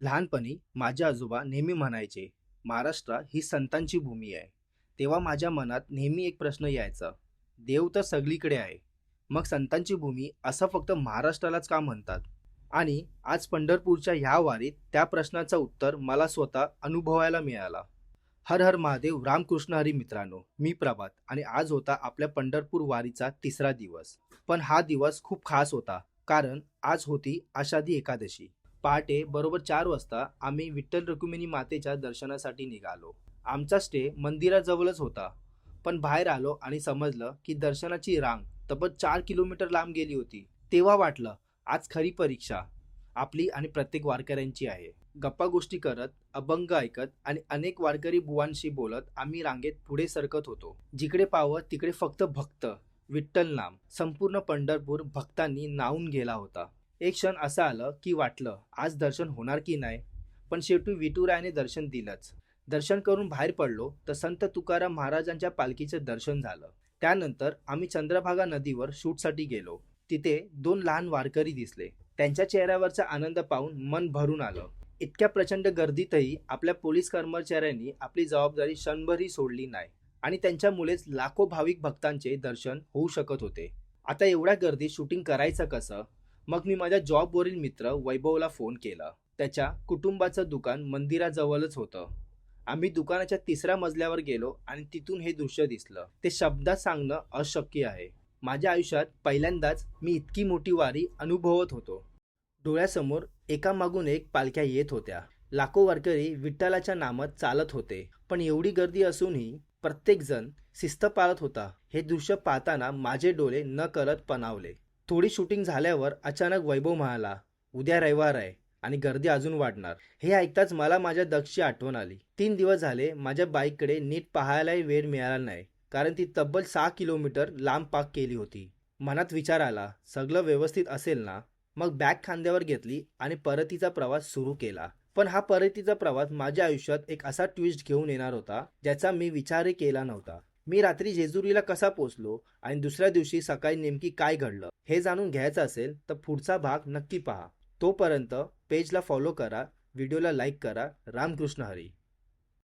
लहानपणी माझे आजोबा नेहमी म्हणायचे, महाराष्ट्र ही संतांची भूमी आहे. तेव्हा माझ्या मनात नेहमी एक प्रश्न यायचा, देव तर सगळीकडे आहे, मग संतांची भूमी असं फक्त महाराष्ट्रालाच का म्हणतात? आणि आज पंढरपूरच्या ह्या वारीत त्या प्रश्नाचं उत्तर मला स्वतः अनुभवायला मिळाला. हर हर महादेव, रामकृष्ण हरी मित्रांनो, मी प्रभात आणि आज होता आपल्या पंढरपूर वारीचा तिसरा दिवस. पण हा दिवस खूप खास होता, कारण आज होती आषाढी एकादशी. पहाटे बरोबर 4 वाजता आम्ही विठ्ठल रुक्मिणी मातेच्या दर्शनासाठी निघालो. आमचा स्टे मंदिराजवळच होता, पण बाहेर आलो आणि समजलं की दर्शनाची रांग तब्बल 4 किलोमीटर लांब गेली होती. तेव्हा वाटलं, आज खरी परीक्षा आपली आणि प्रत्येक वारकऱ्यांची आहे. गप्पा गोष्टी करत, अभंग ऐकत आणि अनेक वारकरी बुवांशी बोलत आम्ही रांगेत पुढे सरकत होतो. जिकडे पाहावं तिकडे फक्त भक्त, विठ्ठल नाम. संपूर्ण पंढरपूर भक्तांनी न्हाऊन गेला होता. एक क्षण असं आलं की वाटलं, आज दर्शन होणार की नाही. पण शेवटी विठुरायाने दर्शन दिलंच. दर्शन करून बाहेर पडलो तर संत तुकाराम महाराजांच्या पालखीचं दर्शन झालं. त्यानंतर आम्ही चंद्रभागा नदीवर शूटसाठी गेलो. तिथे 2 लहान वारकरी दिसले. त्यांच्या चेहऱ्यावरचा आनंद पाहून मन भरून आलं. इतक्या प्रचंड गर्दीतही आपल्या पोलीस कर्मचाऱ्यांनी आपली जबाबदारी क्षणभरही सोडली नाही आणि त्यांच्यामुळेच लाखो भाविक भक्तांचे दर्शन होऊ शकत होते. आता एवढ्या गर्दीत शूटिंग करायचं कसं? मग मी माझ्या जॉबवरील मित्र वैभवला फोन केला. त्याच्या कुटुंबाचं दुकान मंदिराजवळच होतं. आम्ही दुकानाच्या 3ऱ्या मजल्यावर गेलो आणि तिथून हे दृश्य दिसलं. ते शब्दात सांगणं अशक्य आहे. माझ्या आयुष्यात पहिल्यांदाच मी इतकी मोठी वारी अनुभवत होतो. डोळ्यासमोर एकामागून एक पालख्या येत होत्या. लाखो वारकरी विठ्ठलाच्या नामात चालत होते. पण एवढी गर्दी असूनही प्रत्येक जण शिस्त पाळत होता. हे दृश्य पाहताना माझे डोळे न करत पणावले. थोडी शूटिंग झाल्यावर अचानक वैभव म्हणाला, उद्या रविवार आहे आणि गर्दी अजून वाढणार. हे ऐकताच मला माझ्या दक्षची आठवण आली. 3 दिवस झाले माझ्या बाईककडे नीट पाहायलाही वेळ मिळाला नाही, कारण ती तब्बल 6 किलोमीटर लांब पाक केली होती. मनात विचार आला, सगळं व्यवस्थित असेल ना? मग बॅग खांद्यावर घेतली आणि परतीचा प्रवास सुरू केला. पण हा परतीचा प्रवास माझ्या आयुष्यात एक असा ट्विस्ट घेऊन येणार होता, ज्याचा मी विचारही केला नव्हता. मी रात्री जेजुरीला कसा पोचलो आणि दुसऱ्या दिवशी सकाळी नेमकी काय घडलं हे जाणून घ्यायचं असेल तर पुढचा भाग नक्की पहा. तोपर्यंत पेजला फॉलो करा, व्हिडिओला लाईक करा. रामकृष्ण हरी.